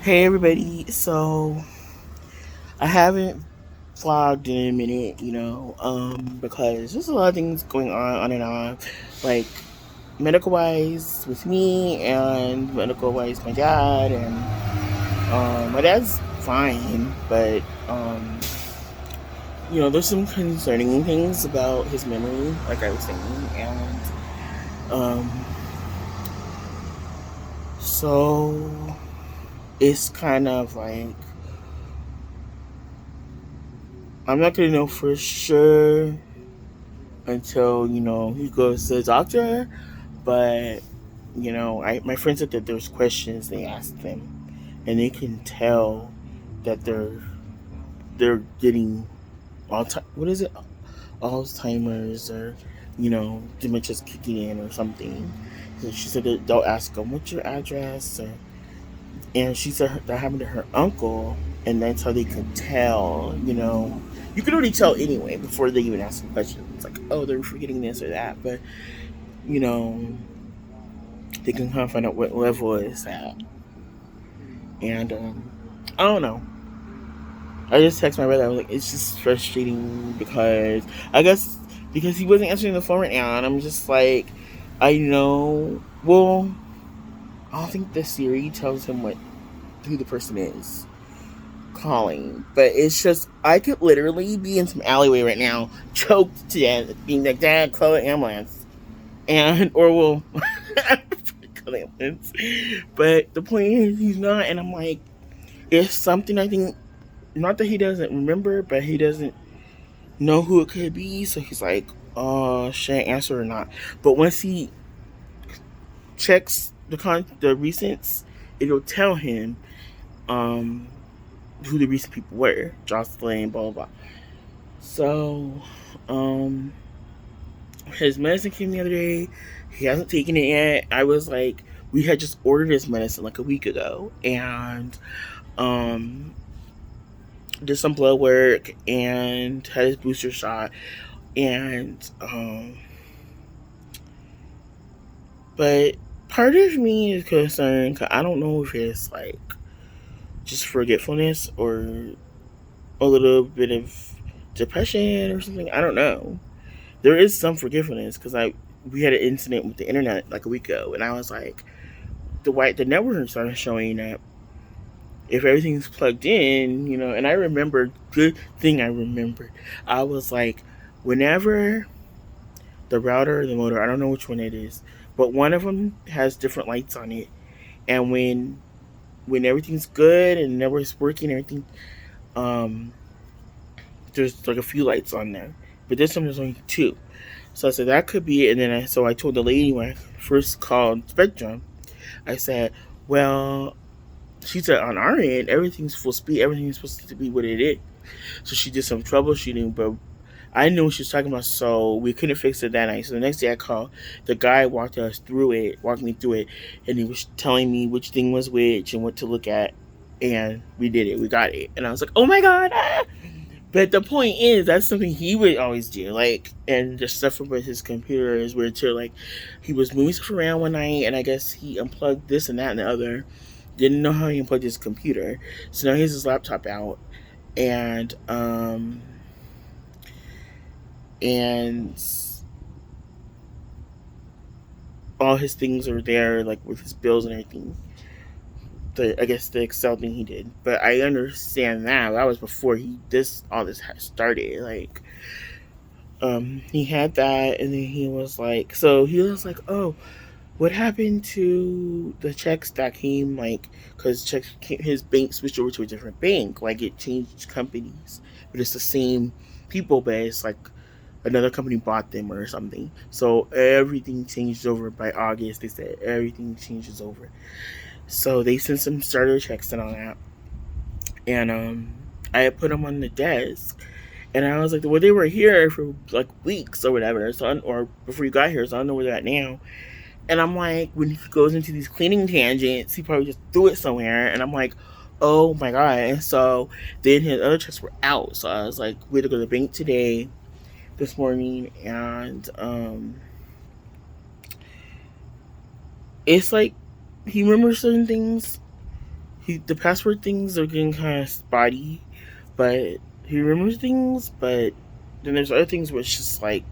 Hey everybody, so I haven't vlogged in a minute, because there's a lot of things going on and on, like medical wise with me and medical wise my dad, and my dad's fine, but there's some concerning things about his memory, like I was saying, and um, so it's kind of like I'm not gonna know for sure until he goes to the doctor. But I my friend said that there's questions they asked them, and they can tell that they're getting what is it, Alzheimer's, or dementia's kicking in or something. So she said that they'll ask them, "What's your address?" And she said that happened to her uncle, and that's how they could tell. You could already tell anyway before they even ask some questions, like, "Oh, they're forgetting this or that," but you know they can kind of find out what level it's at. And I don't know. I just text my brother. I was like, it's just frustrating because I guess because he wasn't answering the phone right now, and I'm just like, I know. Well, I don't think the Siri tells him who the person is calling, but it's just I could literally be in some alleyway right now, choked to death, being like, "Dad, call an ambulance," and or will call an ambulance. But the point is, he's not, and I'm like, it's something I think. Not that he doesn't remember, but he doesn't know who it could be. So he's like, should I answer or not? But once he checks the recents, it'll tell him um who the recent people were, Jocelyn, blah blah blah. So um his medicine came the other day. He hasn't taken it yet. I was like, we had just ordered his medicine like a week ago, and um did some blood work and had his booster shot, and but part of me is concerned 'cause I don't know if it's like just forgetfulness or a little bit of depression or something. I don't know. There is some forgetfulness because I we had an incident with the internet like a week ago, and I was like, the network started showing that if everything's plugged in, and I remember, good thing I remembered. I was like, whenever the router or the motor, I don't know which one it is, but one of them has different lights on it, and when everything's good and everything's working, everything, um, there's like a few lights on there, but this one there's only two. So I said that could be it, and then I told the lady when I first called Spectrum, I said, well, she said on our end everything's full speed, everything's supposed to be what it is. So she did some troubleshooting, but I knew what she was talking about, so we couldn't fix it that night. So the next day I called, the guy walked me through it, and he was telling me which thing was which and what to look at, and we did it, we got it, and I was like, oh my god! Ah! But the point is, that's something he would always do, like, and the stuff with his computer is weird too. Like, he was moving stuff around one night, and I guess he unplugged this and that and the other. Didn't know how he unplugged his computer, so now he has his laptop out, and and all his things are there, like with his bills and everything. I guess the Excel thing he did, but I understand that that was before all this had started. Like, he had that, and then he was like, oh, what happened to the checks that came, like, because his bank switched over to a different bank, like it changed companies, but it's the same people, but it's like another company bought them or something. So everything changed over by August. They said everything changes over. So they sent some starter checks and all that. And I had put them on the desk. And I was like, well, they were here for like weeks or whatever, or before you got here, so I don't know where they're at now. And I'm like, when he goes into these cleaning tangents, he probably just threw it somewhere. And I'm like, oh my god. And so then his other checks were out. So I was like, we had to go to the bank today, this morning, and it's like he remembers certain things. the password things are getting kind of spotty, but he remembers things. But then there's other things where it's just like,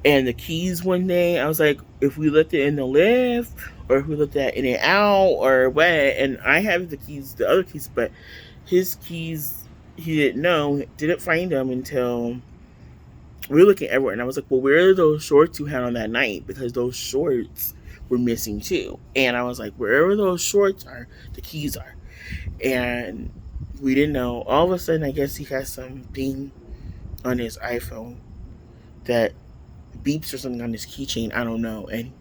and the keys one day, I was like, if we left it in the lift, or if we left that in and out, or what. And I have the keys, the other keys, but his keys, he didn't know, didn't find them until we were looking everywhere. And I was like, well, where are those shorts you had on that night? Because those shorts were missing too. And I was like, wherever those shorts are, the keys are. And we didn't know. All of a sudden, I guess he has something on his iPhone that beeps or something on his keychain. I don't know. And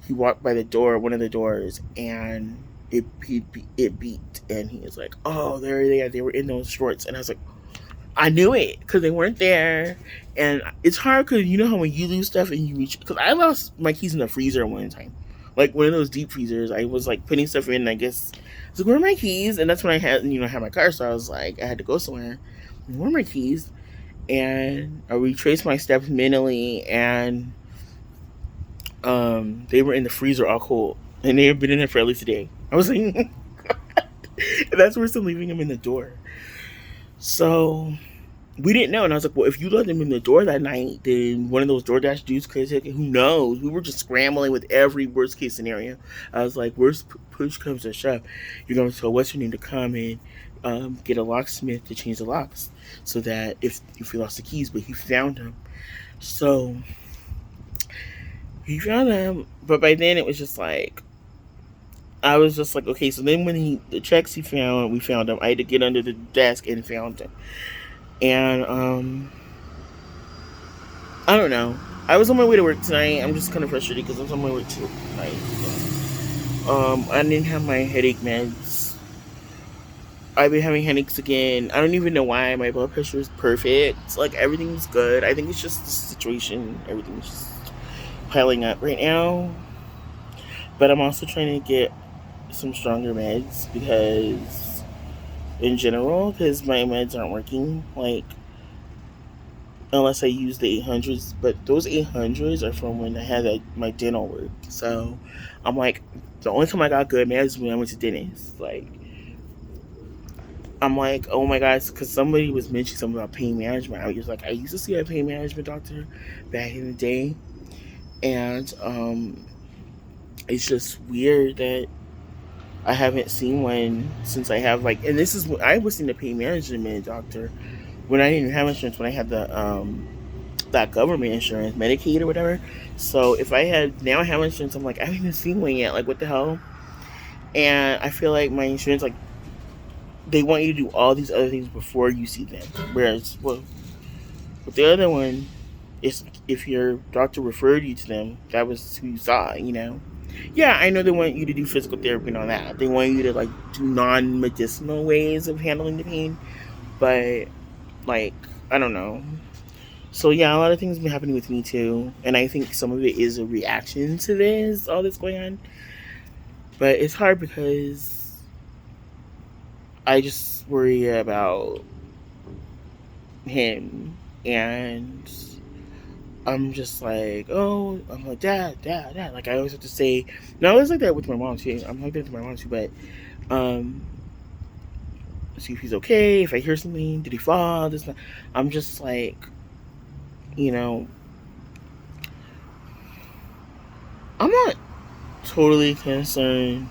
he walked by the door, one of the doors, and it beeped. And he was like, oh, there they are. They were in those shorts. And I was like, I knew it because they weren't there. And it's hard because you know how when you lose stuff and you reach, because I lost my keys in the freezer one time, like one of those deep freezers. I was like putting stuff in, and I guess I was like, where are my keys? And that's when I had my car, so I was like, I had to go somewhere. Where are my keys? And I retraced my steps mentally, and they were in the freezer all cold, and they had been in there for at least a day. I was like, and that's worse than leaving them in the door. So we didn't know, and I was like, well, if you let them in the door that night, then one of those DoorDash dudes could take it. Who knows? We were just scrambling with every worst case scenario. I was like, worst push comes to shove, you're going to tell what's your name to come and get a locksmith to change the locks, so that if we lost the keys, but he found them. So he found them, but by then it was just like, I was just like, okay. So then when the checks we found them. I had to get under the desk and found them. And I don't know. I was on my way to work tonight. I'm just kind of frustrated because I was on my way to work tonight. I didn't have my headache meds. I've been having headaches again. I don't even know why. My blood pressure is perfect. Like, everything's good. I think it's just the situation. Everything's just piling up right now. But I'm also trying to get some stronger meds because, in general, because my meds aren't working. Like, unless I use the 800s, but those 800s are from when I had my dental work. So I'm like, the only time I got good meds was when I went to dentist. Like, I'm like, oh my gosh, because somebody was mentioning something about pain management. I was like, I used to see a pain management doctor back in the day, and it's just weird that I haven't seen one since I have, like, and this is when I was seeing a pain management doctor when I didn't have insurance, when I had that government insurance, Medicaid or whatever. So if I had, now I have insurance, I'm like, I haven't even seen one yet. Like, what the hell? And I feel like my insurance, like, they want you to do all these other things before you see them. Whereas, well, with the other one, it's if your doctor referred you to them, that was who you saw. Yeah, I know they want you to do physical therapy and all that. They want you to, like, do non-medicinal ways of handling the pain. But, like, I don't know. So yeah, a lot of things have been happening with me too, and I think some of it is a reaction to all this going on. But it's hard because I just worry about him, and I'm just like, oh, I'm like, dad. Like, I always have to say, no, I was like that with my mom too. I'm like that with my mom too, but see if he's okay. If I hear something, did he fall? This, not. I'm just like, you know, I'm not totally concerned,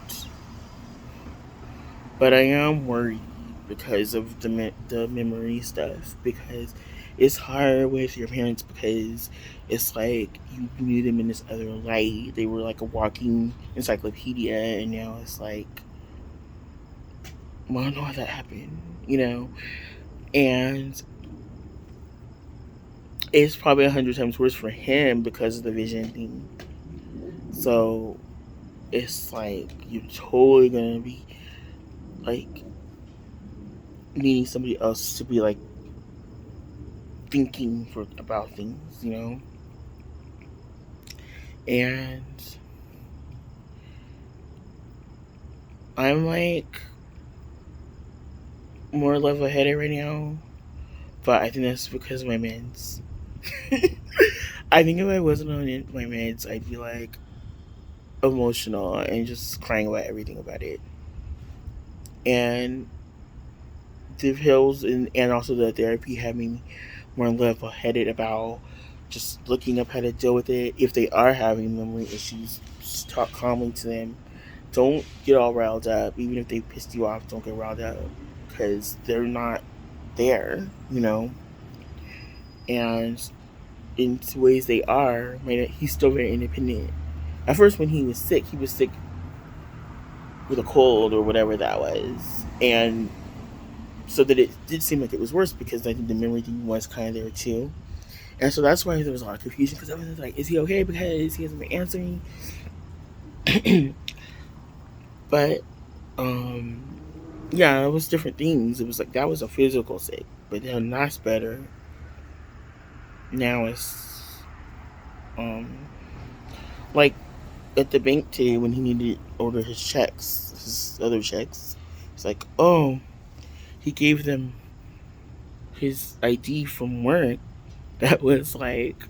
but I am worried because of the memory stuff. Because it's hard with your parents, because it's like you knew them in this other light. They were like a walking encyclopedia, and now it's like, well, I don't know how that happened. And it's probably 100 times worse for him because of the vision thing. So it's like you're totally gonna be like needing somebody else to be like thinking about things. And I'm like more level-headed right now, but I think that's because of my meds. I think if I wasn't on my meds, I'd be like emotional and just crying about everything about it. And the hills and also the therapy had me more level headed about just looking up how to deal with it. If they are having memory issues, just talk calmly to them. Don't get all riled up. Even if they pissed you off, don't get riled up because they're not there, And in ways they are, he's still very independent. At first, when he was sick with a cold or whatever that was. And so that it did seem like it was worse because I think the memory thing was kind of there too. And so that's why there was a lot of confusion because I was like, is he okay because he hasn't been answering? But, um, yeah, it was different things. It was like that was a physical sick, but then that's better. Now it's, um, like at the bank today when he needed to order his other checks. It's like, oh, he gave them his ID from work that was like,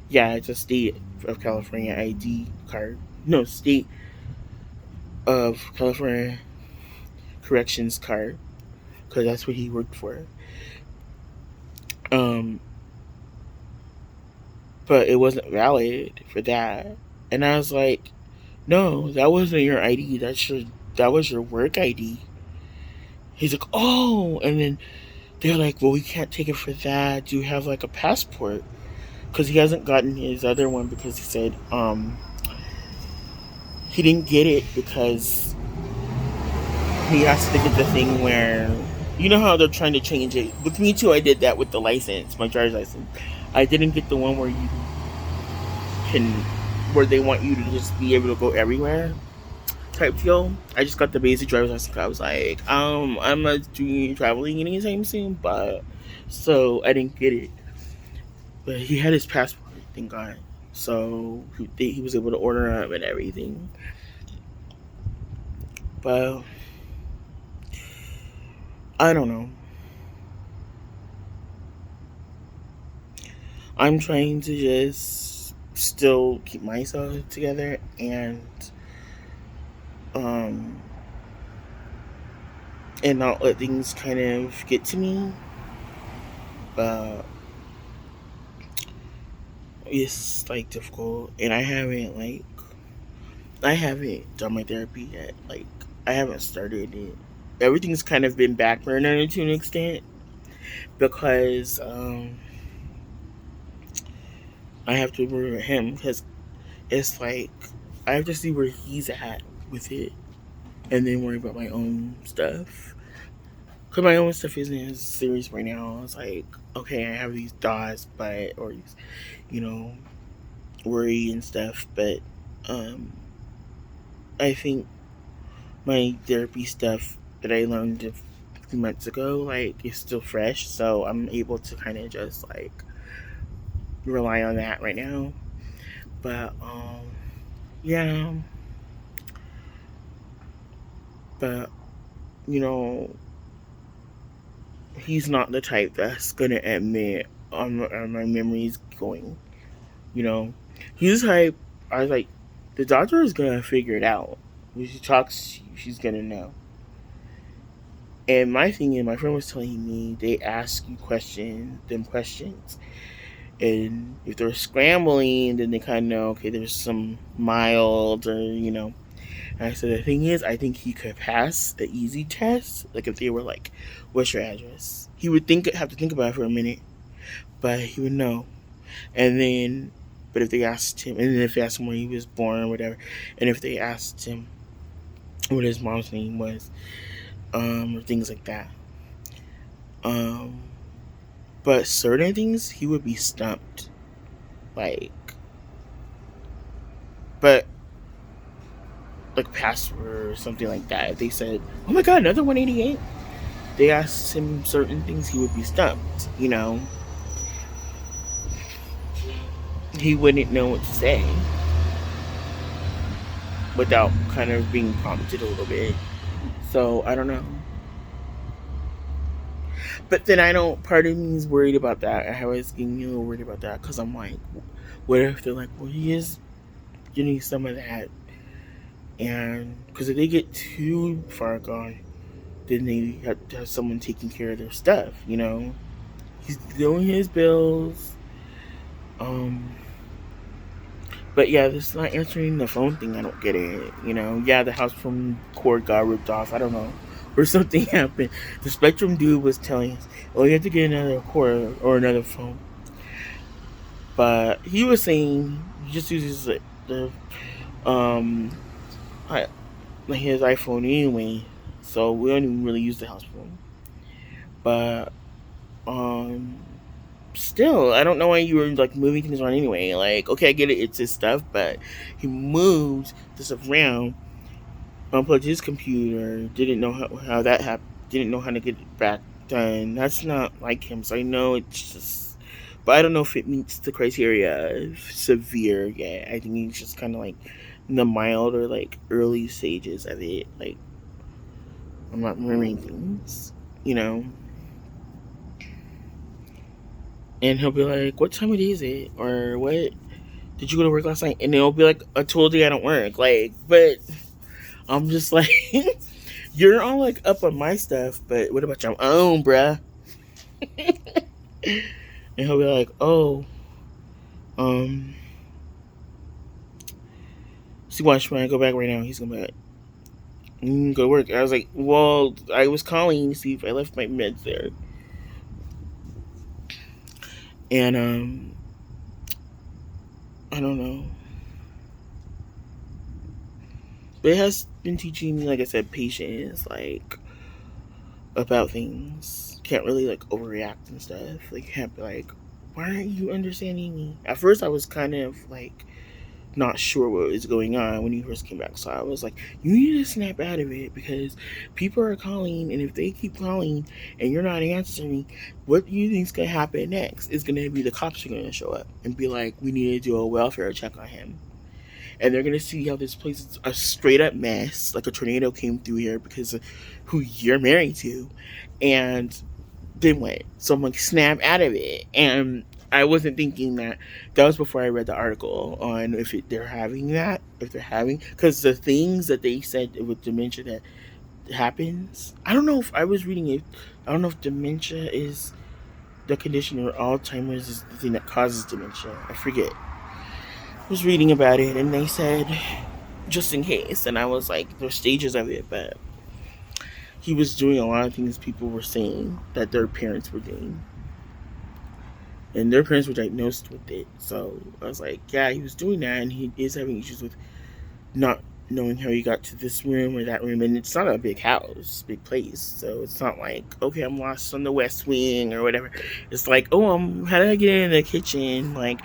yeah, it's a state of California ID card. No, state of California corrections card because that's what he worked for. Um, but it wasn't valid for that, and I was like, no, that wasn't your ID. That was your work ID. He's like, oh, and then they're like, well, we can't take it for that. Do you have like a passport? Because he hasn't gotten his other one because he said he didn't get it because he has to get the thing where you know how they're trying to change it. With me too, I did that with the license, my driver's license. I didn't get the one can where they want you to just be able to go everywhere type deal. I just got the basic driver's license. I was like, I'm not doing traveling anytime soon, but so I didn't get it. But he had his passport, thank God. So he was able to order them and everything. But I don't know. I'm trying to just still keep myself together um and not let things kind of get to me. But it's like difficult and I haven't done my therapy yet. Like I haven't started it. Everything's kind of been backburnered to an extent because I have to worry with him because it's like I have to see where he's at with it and then worry about my own stuff. Because my own stuff isn't as serious right now. It's like, okay, I have these thoughts, or these, you know, worry and stuff, but um, I think my therapy stuff that I learned a few months ago, like, is still fresh, so I'm able to kind of just, like, rely on that right now. But, yeah, but, you know, he's not the type that's gonna admit on my memories going, you know. He's the type, I was like, the doctor is gonna figure it out. When she talks to you, she's gonna know. And my thing is, my friend was telling me they ask you questions, and if they're scrambling, then they kind of know, okay, there's some mild or And I said the thing is, I think he could pass the easy test. Like if they were like, "What's your address?" He would have to think about it for a minute, but he would know. And then, but if they asked him, and then if they asked him where he was born or whatever, and if they asked him what his mom's name was, or things like that, um, but certain things he would be stumped, like, but like password or something like that. If they said, "Oh my God, another 188," they asked him certain things, he would be stumped. He wouldn't know what to say without kind of being prompted a little bit. So I don't know. But then I don't. Part of me is worried about that. I was getting a little worried about that because I'm like, what if they're like, well, he is getting some of that, and because if they get too far gone, then they have to have someone taking care of their stuff. He's doing his bills. Um, but yeah, this not answering the phone thing. I don't get it. Yeah, the house phone cord got ripped off. I don't know, or something happened. The Spectrum dude was telling us, "Oh, you have to get another cord or another phone." But he was saying he just uses the um like his iPhone anyway, so we don't even really use the house phone. But um, still, I don't know why you were like moving things around anyway. Like, okay, I get it, it's his stuff, but he moved this around, unplugged his computer, didn't know how that happened, didn't know how to get it back done. That's not like him. So I know it's just, but I don't know if it meets the criteria of severe yet. I think he's just kind of like in the mild or like early stages of it. Like, I'm not remembering things, you know. And he'll be like, "What time of day is it?" Or "What did you go to work last night?" And it'll be like, "I told you I don't work." Like, but I'm just like, you're all like up on my stuff, but what about your own, bruh? And he'll be like, "Oh, um, see, watch when I go back right now." He's gonna be like, "Go to work." I was like, "Well, I was calling to see if I left my meds there." And I don't know. But it has been teaching me, like I said, patience, like about things. Can't really like overreact and stuff. Like, you can't be like, "Why aren't you understanding me?" At first, I was kind of like not sure what was going on when he first came back. So I was like, "You need to snap out of it because people are calling, and if they keep calling and you're not answering, what do you think's gonna happen next? It's gonna be the cops are gonna show up and be like, we need to do a welfare check on him." And they're gonna see how this place is a straight up mess, like a tornado came through here because of who you're married to, and then what? So I'm like, snap out of it. And I wasn't thinking that. That was before I read the article on they're having that, if they're having, because the things that they said with dementia that happens. I don't know if I was reading it. I don't know if dementia is the condition or Alzheimer's is the thing that causes dementia. I forget. I was reading about it and they said just in case, and I was like, there's stages of it, but he was doing a lot of things people were saying that their parents were doing, and their parents were diagnosed with it. So I was like, yeah, he was doing that, and he is having issues with not knowing how he got to this room or that room. And it's not a big house, big place, so it's not like, okay, I'm lost on the west wing or whatever. It's like, oh, how did I get in the kitchen? Like,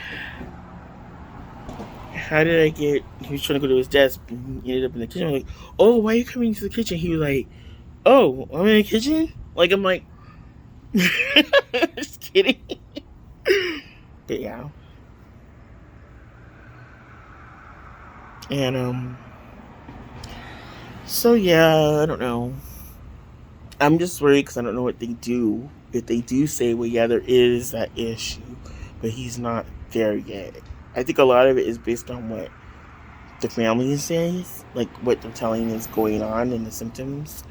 how did I get? He was trying to go to his desk, and he ended up in the kitchen. I'm like, oh, why are you coming to the kitchen? He was like, oh, I'm in the kitchen. Like, I'm like, just kidding. But yeah. And so yeah, I don't know. I'm just worried because I don't know what they do. If they do say, well, yeah, there is that issue, but he's not there yet. I think a lot of it is based on what the family says, like what they're telling is going on and the symptoms.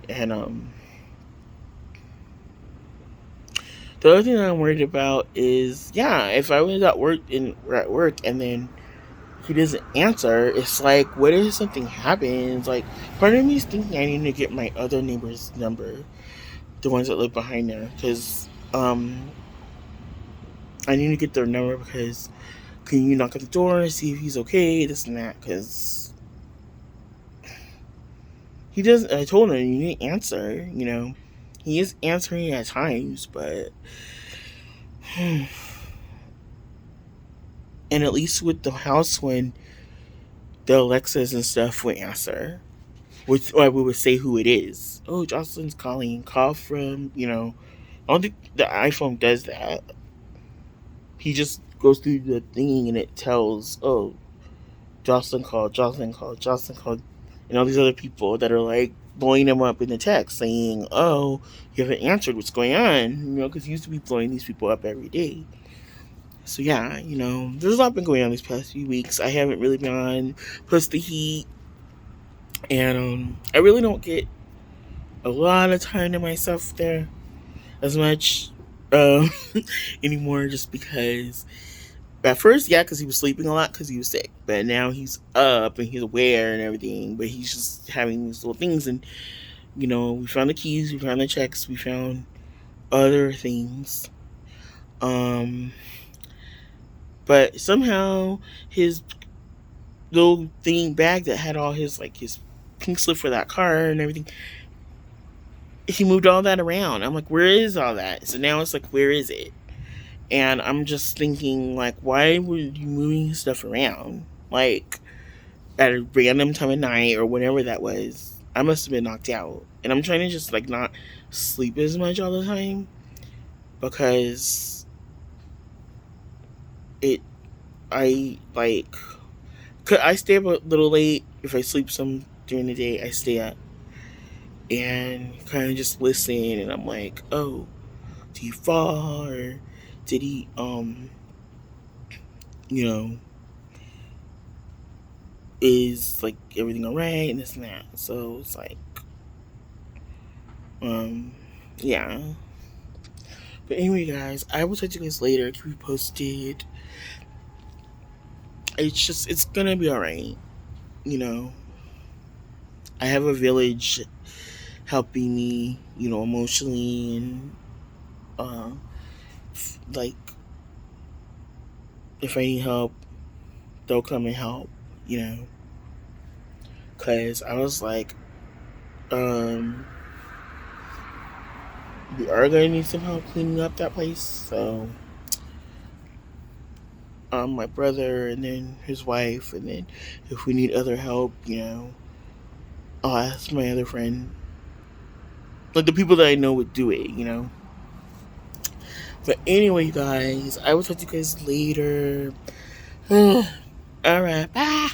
And the other thing that I'm worried about is, yeah, if I was at work and then he doesn't answer, it's like, what if something happens? Like, part of me is thinking I need to get my other neighbor's number, the ones that live behind there, because I need to get their number because can you knock at the door and see if he's okay, this and that, because he doesn't. I told him you need to answer. He is answering at times, but and at least with the house when the Alexas and stuff would answer. Which, or we would say who it is. Oh, Jocelyn's calling. Call from, I don't think the iPhone does that. He just goes through the thing and it tells, oh, Jocelyn called, Jocelyn called, Jocelyn called, and all these other people that are like blowing them up in the text saying, oh, you haven't answered, what's going on? Because he used to be blowing these people up every day. So yeah, there's a lot been going on these past few weeks. I haven't really been on, plus the heat, and I really don't get a lot of time to myself there as much um, anymore, just because at first, yeah, because he was sleeping a lot because he was sick, but now he's up and he's aware and everything, but he's just having these little things. And we found the keys, we found the checks, we found other things. um but somehow his little thing bag that had all his, like, his pink slip for that car and everything, he moved all that around. I'm like, where is all that? So now it's like, where is it? And I'm just thinking, like, why were you moving stuff around, like, at a random time of night or whatever that was? I must have been knocked out, and I'm trying to just, like, not sleep as much all the time, because it I like I stay up a little late. If I sleep some during the day, I stay up and kind of just listen. And I'm like, oh, did he fall, or did he, you know, is, like, everything alright and this and that. So it's like, um, yeah. But anyway, guys, I will talk to you guys later. Keep you posted. It's gonna be alright. You know, I have a village helping me, emotionally, and uh, like, if I need help, they'll come and help. You know, because I was like, um, we are gonna need some help cleaning up that place. So, my brother and then his wife, and then if we need other help, I'll ask my other friend, like the people that I know would do it. But anyway, guys, I will talk to you guys later. All right, bye.